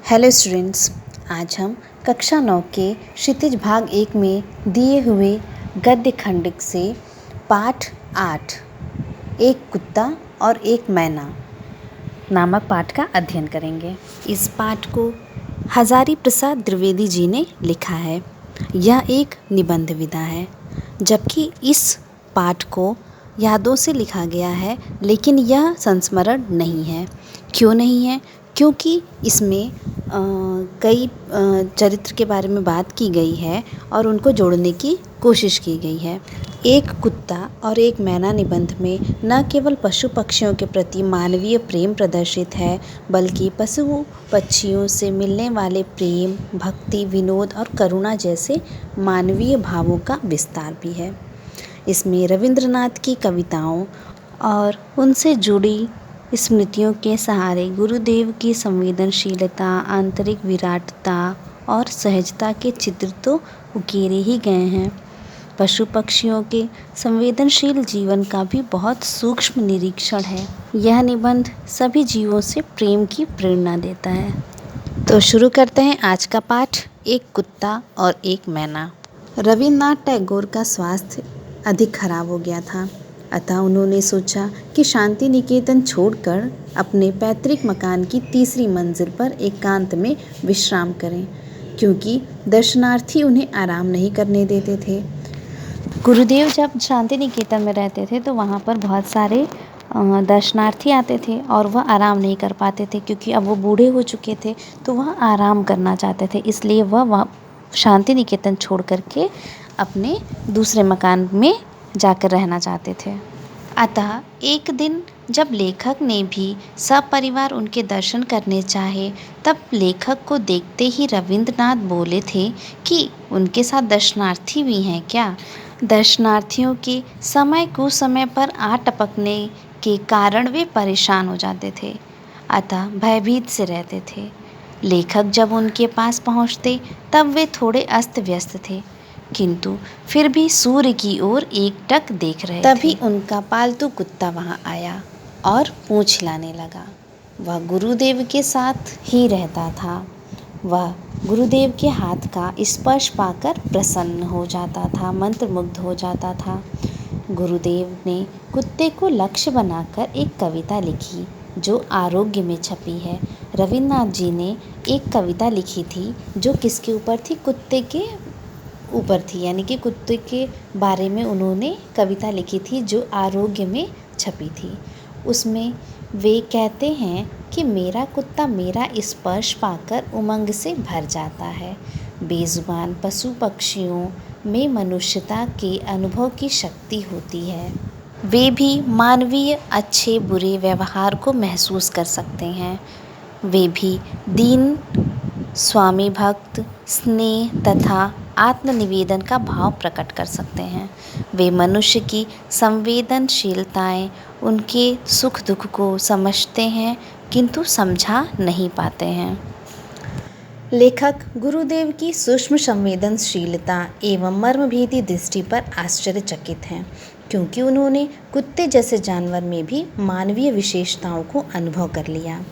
Hello students, आज हम कक्षा 9 के क्षितिज भाग 1 में दिए हुए गद्य खंड से पाठ 8 एक कुत्ता और एक मैना नामक पाठ का अध्ययन करेंगे। इस पाठ को हजारी प्रसाद द्विवेदी जी ने लिखा है। यह एक निबंध विधा है, जबकि इस पाठ को यादों से लिखा गया है, लेकिन यह संस्मरण नहीं है। क्यों नहीं है? क्योंकि इसमें कई चरित्र के बारे में बात की गई है और उनको जोड़ने की कोशिश की गई है। एक कुत्ता और एक मैना निबंध में न केवल पशु पक्षियों के प्रति मानवीय प्रेम प्रदर्शित है, बल्कि पशु पक्षियों से मिलने वाले प्रेम, भक्ति, विनोद और करुणा जैसे मानवीय भावों का विस्तार भी है। इसमें रविंद्रनाथ की कविताओं और उनसे जुड़ी स्मृतियों के सहारे गुरुदेव की संवेदनशीलता, आंतरिक विराटता और सहजता के चित्र तो उकेरे ही गए हैं। पशु पक्षियों के संवेदनशील जीवन का भी बहुत सूक्ष्म निरीक्षण है। यह निबंध सभी जीवों से प्रेम की प्रेरणा देता है। तो शुरू करते हैं आज का पाठ, एक कुत्ता और एक मैना। रविन्द्रनाथ टैगोर का स्वास्थ्य अधिक खराब हो गया था, अतः उन्होंने सोचा कि शांति निकेतन छोड़कर अपने पैतृक मकान की तीसरी मंजिल पर एकांत में विश्राम करें, क्योंकि दर्शनार्थी उन्हें आराम नहीं करने देते थे। गुरुदेव जब शांति निकेतन में रहते थे तो वहाँ पर बहुत सारे दर्शनार्थी आते थे और वह आराम नहीं कर पाते थे, क्योंकि अब वो बूढ़े हो चुके थे तो वह आराम करना चाहते थे। इसलिए वह शांति निकेतन छोड़ करके अपने दूसरे मकान में जाकर रहना चाहते थे। अतः एक दिन जब लेखक ने भी सपरिवार उनके दर्शन करने चाहे, तब लेखक को देखते ही रविंद्रनाथ बोले थे कि उनके साथ दर्शनार्थी भी हैं क्या? दर्शनार्थियों के समय कुसमय पर आ टपकने के कारण वे परेशान हो जाते थे, अतः भयभीत से रहते थे। लेखक जब उनके पास पहुंचते तब वे थोड़े अस्त व्यस्त थे, किंतु फिर भी सूर्य की ओर एकटक देख रहे थे। तभी उनका पालतू कुत्ता वहां आया और पूंछ हिलाने लगा। वह गुरुदेव के साथ ही रहता था। वह गुरुदेव के हाथ का स्पर्श पाकर प्रसन्न हो जाता था, मंत्रमुग्ध हो जाता था। गुरुदेव ने कुत्ते को लक्ष्य बनाकर एक कविता लिखी जो आरोग्य में छपी है। रविन्द्रनाथ जी ने एक कविता लिखी थी जो किसके ऊपर थी? कुत्ते के ऊपर थी, यानी कि कुत्ते के बारे में उन्होंने कविता लिखी थी जो आरोग्य में छपी थी। उसमें वे कहते हैं कि मेरा कुत्ता मेरा स्पर्श पाकर उमंग से भर जाता है। बेजुबान पशु पक्षियों में मनुष्यता के अनुभव की शक्ति होती है। वे भी मानवीय अच्छे बुरे व्यवहार को महसूस कर सकते हैं। वे भी दीन, स्वामी भक्त, स्नेह तथा आत्मनिवेदन का भाव प्रकट कर सकते हैं। वे मनुष्य की संवेदनशीलताएं, उनके सुख दुख को समझते हैं, किंतु समझा नहीं पाते हैं। लेखक गुरुदेव की सूक्ष्म संवेदनशीलता एवं मर्मभेदी दृष्टि पर आश्चर्यचकित हैं, क्योंकि उन्होंने कुत्ते जैसे जानवर में भी मानवीय विशेषताओं को अनुभव कर लिया।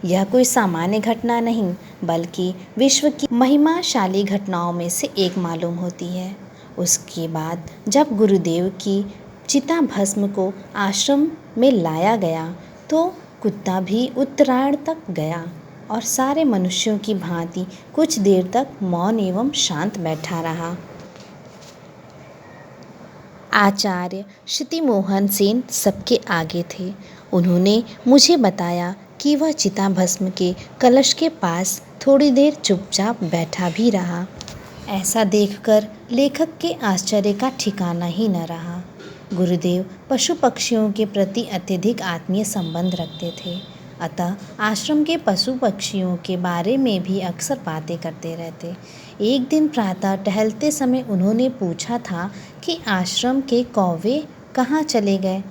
यह कोई सामान्य घटना नहीं, बल्कि विश्व की महिमाशाली घटनाओं में से एक मालूम होती है। उसके बाद जब गुरुदेव की चिता भस्म को आश्रम में लाया गया तो कुत्ता भी उत्तरायण तक गया और सारे मनुष्यों की भांति कुछ देर तक मौन एवं शांत बैठा रहा। आचार्य क्षितिमोहन सेन सबके आगे थे। उन्होंने मुझे बताया कि वह चिता भस्म के कलश के पास थोड़ी देर चुपचाप बैठा भी रहा। ऐसा देखकर लेखक के आश्चर्य का ठिकाना ही न रहा। गुरुदेव पशु पक्षियों के प्रति अत्यधिक आत्मीय संबंध रखते थे, अतः आश्रम के पशु पक्षियों के बारे में भी अक्सर बातें करते रहते। एक दिन प्रातः टहलते समय उन्होंने पूछा था कि आश्रम के कौवे कहाँ चले गए।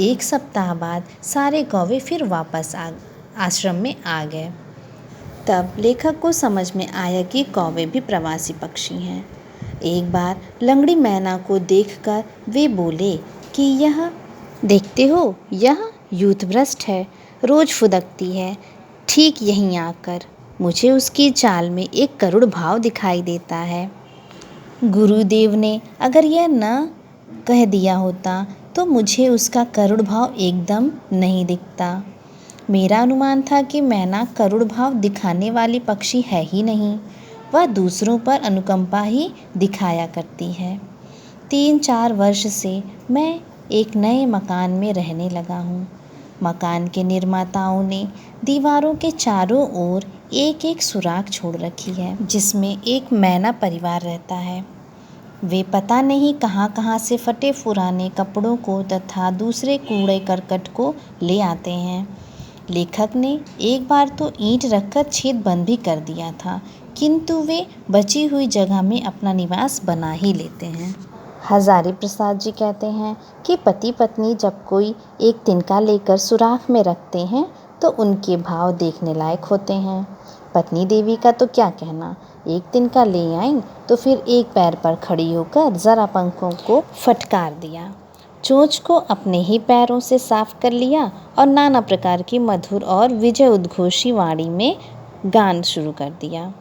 एक सप्ताह बाद सारे कौवे फिर वापस आश्रम में आ गए। तब लेखक को समझ में आया कि कौवे भी प्रवासी पक्षी हैं। एक बार लंगड़ी मैना को देखकर वे बोले कि यह देखते हो, यह यूथभ्रष्ट है, रोज फुदकती है, ठीक यहीं आकर मुझे उसकी चाल में एक करुण भाव दिखाई देता है। गुरुदेव ने अगर यह न कह दिया होता तो मुझे उसका करुण भाव एकदम नहीं दिखता। मेरा अनुमान था कि मैना करुण भाव दिखाने वाली पक्षी है ही नहीं, वह दूसरों पर अनुकंपा ही दिखाया करती है। 3-4 वर्ष से मैं एक नए मकान में रहने लगा हूँ। मकान के निर्माताओं ने दीवारों के चारों ओर एक एक सुराख छोड़ रखी है जिसमें एक मैना परिवार रहता है। वे पता नहीं कहाँ से फटे पुराने कपड़ों को तथा दूसरे कूड़े करकट को ले आते हैं। लेखक ने एक बार तो ईंट रखकर छेद बंद भी कर दिया था, किंतु वे बची हुई जगह में अपना निवास बना ही लेते हैं। हजारी प्रसाद जी कहते हैं कि पति पत्नी जब कोई एक तिनका लेकर सुराख में रखते हैं तो उनके भाव देखने लायक होते हैं। पत्नी देवी का तो क्या कहना, एक तिनका ले आई तो फिर एक पैर पर खड़ी होकर जरा पंखों को फटकार दिया, चोंच को अपने ही पैरों से साफ कर लिया और नाना प्रकार की मधुर और विजय उद्घोषी वाणी में गान शुरू कर दिया।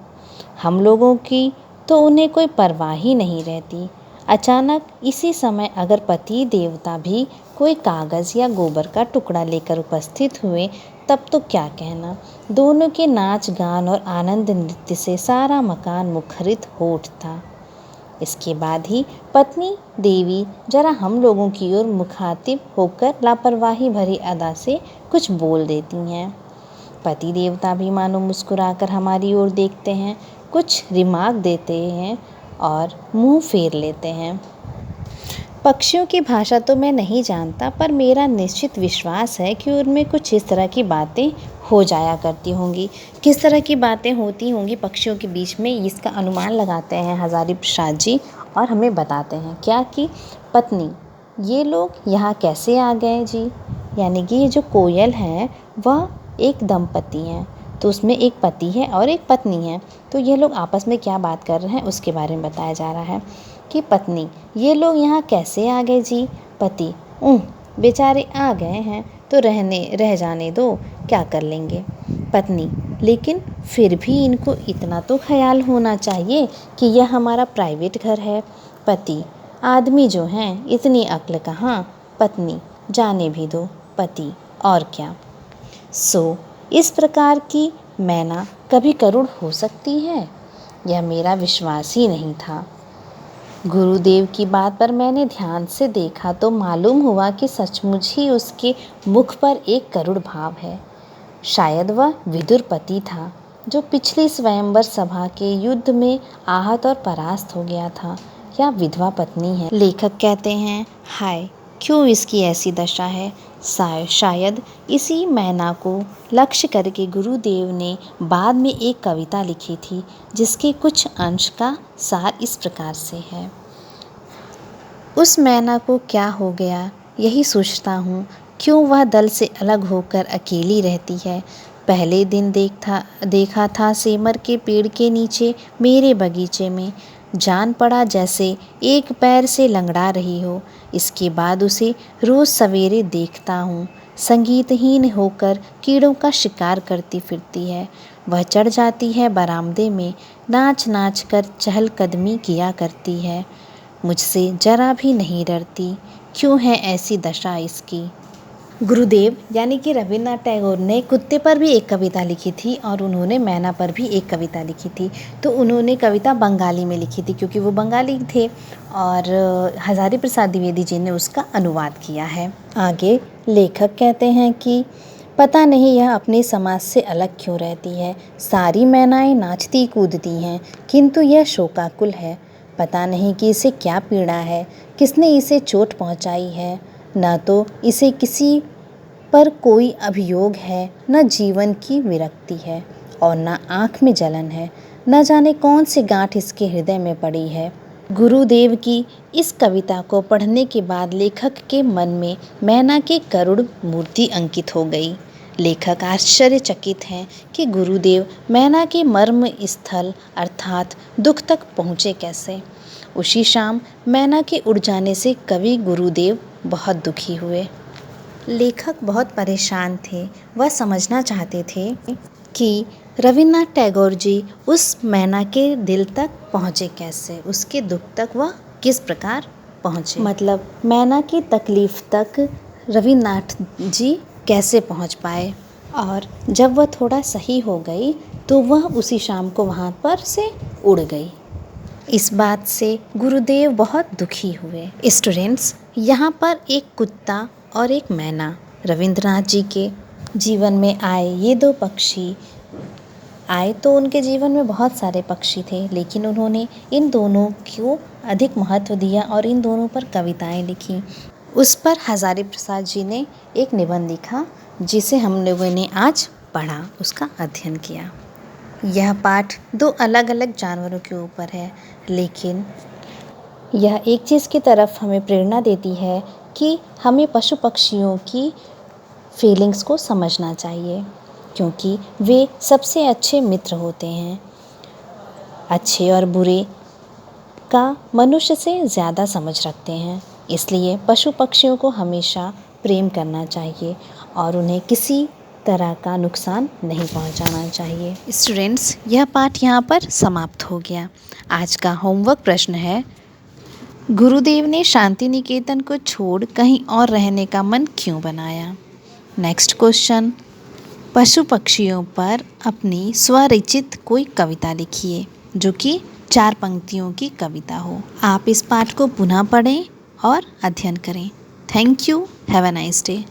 हम लोगों की तो उन्हें कोई परवाह ही नहीं रहती। अचानक इसी समय अगर पति देवता भी कोई कागज़ या गोबर का टुकड़ा लेकर उपस्थित हुए तब तो क्या कहना। दोनों के नाच गान और आनंद नृत्य से सारा मकान मुखरित हो उठता। इसके बाद ही पत्नी देवी जरा हम लोगों की ओर मुखातिब होकर लापरवाही भरी अदा से कुछ बोल देती हैं। पति देवता भी मानो मुस्कुराकर हमारी ओर देखते हैं, कुछ रिमार्क देते हैं और मुंह फेर लेते हैं। पक्षियों की भाषा तो मैं नहीं जानता, पर मेरा निश्चित विश्वास है कि उनमें कुछ इस तरह की बातें हो जाया करती होंगी। किस तरह की बातें होती होंगी पक्षियों के बीच में, इसका अनुमान लगाते हैं हजारी प्रसाद जी और हमें बताते हैं क्या कि पत्नी, ये लोग यहाँ कैसे आ गए जी। यानी कि ये जो कोयल है वह एक दंपति हैं, तो उसमें एक पति है और एक पत्नी है। तो ये लोग आपस में क्या बात कर रहे हैं उसके बारे में बताया जा रहा है कि पत्नी, ये लोग यहाँ कैसे आ गए जी। पति, बेचारे आ गए हैं तो रह जाने दो, क्या कर लेंगे। पत्नी, लेकिन फिर भी इनको इतना तो ख्याल होना चाहिए कि यह हमारा प्राइवेट घर है। पति, आदमी जो हैं इतनी अक्ल कहाँ। पत्नी, जाने भी दो। पति, और क्या। इस प्रकार की मैना कभी करुण हो सकती है, यह मेरा विश्वास ही नहीं था। गुरुदेव की बात पर मैंने ध्यान से देखा तो मालूम हुआ कि सचमुच ही उसके मुख पर एक करुण भाव है। शायद वह विदुर पति था जो पिछली स्वयंवर सभा के युद्ध में आहत और परास्त हो गया था, या विधवा पत्नी है। लेखक कहते हैं, हाय क्यों इसकी ऐसी दशा है। शायद इसी मैना को लक्ष्य करके गुरुदेव ने बाद में एक कविता लिखी थी जिसके कुछ अंश का सार इस प्रकार से है। उस मैना को क्या हो गया यही सोचता हूँ, क्यों वह दल से अलग होकर अकेली रहती है। पहले दिन देखा था सेमर के पेड़ के नीचे मेरे बगीचे में, जान पड़ा जैसे एक पैर से लंगड़ा रही हो। इसके बाद उसे रोज़ सवेरे देखता हूँ, संगीतहीन होकर कीड़ों का शिकार करती फिरती है। वह चढ़ जाती है बरामदे में, नाच नाच कर चहलकदमी किया करती है, मुझसे जरा भी नहीं डरती। क्यों है ऐसी दशा इसकी। गुरुदेव यानी कि रविन्द्रनाथ टैगोर ने कुत्ते पर भी एक कविता लिखी थी और उन्होंने मैना पर भी एक कविता लिखी थी। तो उन्होंने कविता बंगाली में लिखी थी क्योंकि वो बंगाली थे, और हजारी प्रसाद द्विवेदी जी ने उसका अनुवाद किया है। आगे लेखक कहते हैं कि पता नहीं यह अपने समाज से अलग क्यों रहती है। सारी मैनाएं नाचती कूदती हैं, किंतु यह शोकाकुल है। पता नहीं कि इसे क्या पीड़ा है, किसने इसे चोट पहुंचाई है। न तो इसे किसी पर कोई अभियोग है, न जीवन की विरक्ति है, और न आँख में जलन है। न जाने कौन सी गांठ इसके हृदय में पड़ी है। गुरुदेव की इस कविता को पढ़ने के बाद लेखक के मन में मैना की करुण मूर्ति अंकित हो गई। लेखक आश्चर्यचकित हैं कि गुरुदेव मैना के मर्म स्थल अर्थात दुख तक पहुँचे कैसे। उसी शाम मैना के उड़ जाने से कवि गुरुदेव बहुत दुखी हुए। लेखक बहुत परेशान थे। वह समझना चाहते थे कि रविन्द्रनाथ टैगोर जी उस मैना के दिल तक पहुँचे कैसे, उसके दुख तक वह किस प्रकार पहुँचे, मतलब मैना की तकलीफ़ तक रविन्द्रनाथ जी कैसे पहुँच पाए। और जब वह थोड़ा सही हो गई तो वह उसी शाम को वहाँ पर से उड़ गई। इस बात से गुरुदेव बहुत दुखी हुए। स्टूडेंट्स, यहाँ पर एक कुत्ता और एक मैना रविन्द्रनाथ जी के जीवन में आए। ये दो पक्षी आए तो उनके जीवन में बहुत सारे पक्षी थे, लेकिन उन्होंने इन दोनों को अधिक महत्व दिया और इन दोनों पर कविताएं लिखी। उस पर हज़ारी प्रसाद जी ने एक निबंध लिखा जिसे हम लोगों ने आज पढ़ा, उसका अध्ययन किया। यह पाठ दो अलग अलग जानवरों के ऊपर है, लेकिन यह एक चीज़ की तरफ हमें प्रेरणा देती है कि हमें पशु पक्षियों की फीलिंग्स को समझना चाहिए, क्योंकि वे सबसे अच्छे मित्र होते हैं। अच्छे और बुरे का मनुष्य से ज़्यादा समझ रखते हैं, इसलिए पशु पक्षियों को हमेशा प्रेम करना चाहिए और उन्हें किसी तरह का नुकसान नहीं पहुंचाना चाहिए। स्टूडेंट्स, यह पाठ यहाँ पर समाप्त हो गया। आज का होमवर्क प्रश्न है, गुरुदेव ने शांति निकेतन को छोड़ कहीं और रहने का मन क्यों बनाया। नेक्स्ट क्वेश्चन, पशु पक्षियों पर अपनी स्वरचित कोई कविता लिखिए जो कि 4 पंक्तियों की कविता हो। आप इस पाठ को पुनः पढ़ें और अध्ययन करें। Thank you. Have a nice day.